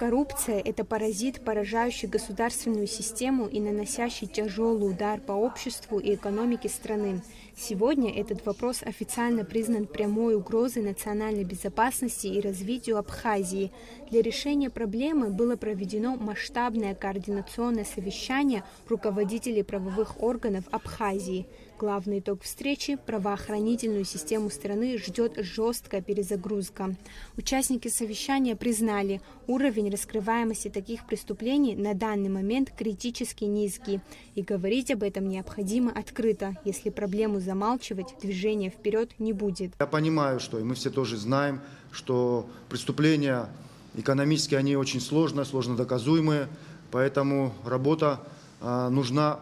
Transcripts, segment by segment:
Коррупция – это паразит, поражающий государственную систему и наносящий тяжелый удар по обществу и экономике страны. Сегодня этот вопрос официально признан прямой угрозой национальной безопасности и развитию Абхазии. Для решения проблемы было проведено масштабное координационное совещание руководителей правовых органов Абхазии. Главный итог встречи – правоохранительную систему страны ждет жесткая перезагрузка. Участники совещания признали, уровень раскрываемости таких преступлений на данный момент критически низкий. И говорить об этом необходимо открыто. Если проблему замалчивать, движения вперед не будет. Я понимаю, что, и мы все тоже знаем, что преступления экономически они очень сложно доказуемые, поэтому работа нужна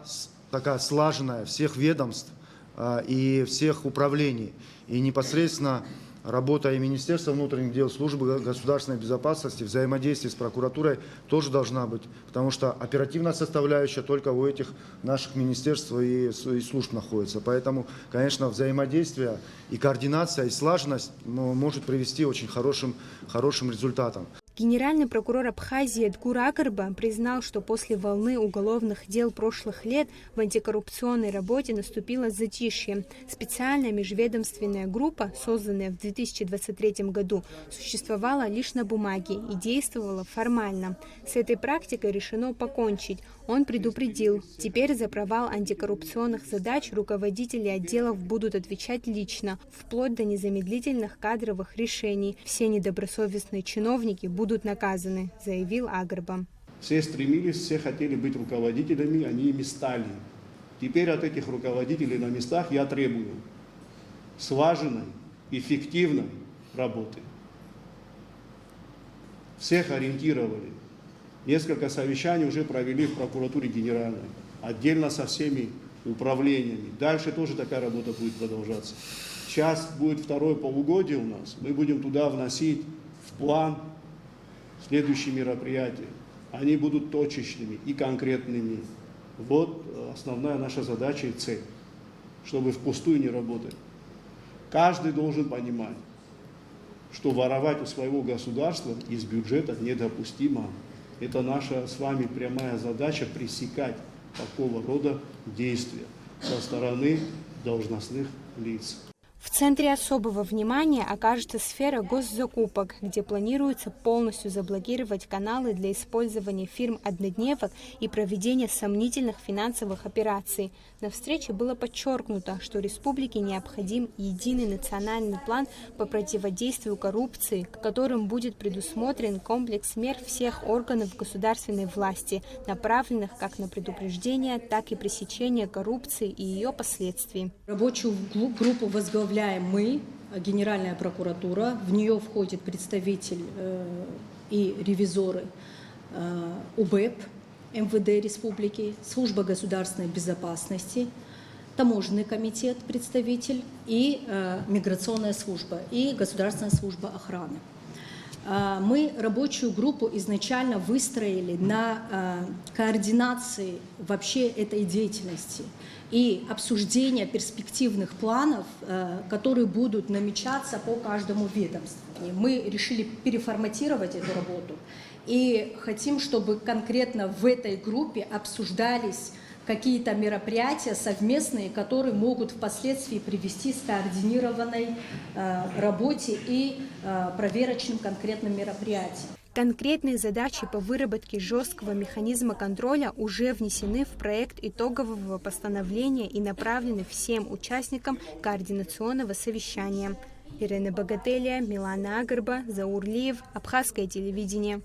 такая слаженная всех ведомств и всех управлений. И непосредственно работа и Министерства внутренних дел, службы государственной безопасности, взаимодействие с прокуратурой тоже должна быть, потому что оперативная составляющая только у этих наших министерств и служб находится. Поэтому, конечно, взаимодействие и координация, и слаженность может привести к очень хорошим результатам. Генеральный прокурор Абхазии Эдгур Агарба признал, что после волны уголовных дел прошлых лет в антикоррупционной работе наступило затишье. Специальная межведомственная группа, созданная в 2023 году, существовала лишь на бумаге и действовала формально. С этой практикой решено покончить. Он предупредил, теперь за провал антикоррупционных задач руководители отделов будут отвечать лично, вплоть до незамедлительных кадровых решений. Все недобросовестные чиновники будут наказаны, заявил Агарба. Все стремились, все хотели быть руководителями, они ими стали. Теперь от этих руководителей на местах я требую слаженной, эффективной работы. Всех ориентировали. Несколько совещаний уже провели в прокуратуре генеральной, отдельно со всеми управлениями. Дальше тоже такая работа будет продолжаться. Сейчас будет второе полугодие у нас, мы будем туда вносить в план следующие мероприятия. Они будут точечными и конкретными. Вот основная наша задача и цель, чтобы впустую не работать. Каждый должен понимать, что воровать у своего государства из бюджета недопустимо. Это наша с вами прямая задача пресекать такого рода действия со стороны должностных лиц. В центре особого внимания окажется сфера госзакупок, где планируется полностью заблокировать каналы для использования фирм-однодневок и проведения сомнительных финансовых операций. На встрече было подчеркнуто, что республике необходим единый национальный план по противодействию коррупции, которым будет предусмотрен комплекс мер всех органов государственной власти, направленных как на предупреждение, так и пресечение коррупции и ее последствий. Рабочую группу возглавляем мы, Генеральная прокуратура. В нее входит представитель и ревизоры УБЭП МВД Республики, Служба государственной безопасности, Таможенный комитет представитель и Миграционная служба и Государственная служба охраны. Мы рабочую группу изначально выстроили на координации вообще этой деятельности и обсуждение перспективных планов, которые будут намечаться по каждому ведомству. И мы решили переформатировать эту работу и хотим, чтобы конкретно в этой группе обсуждались какие-то мероприятия совместные, которые могут впоследствии привести к скоординированной работе и проверочным конкретным мероприятиям. Конкретные задачи по выработке жесткого механизма контроля уже внесены в проект итогового постановления и направлены всем участникам координационного совещания. Ирина Богателия, Милана Агарба, Заур Лиев, Абхазское телевидение.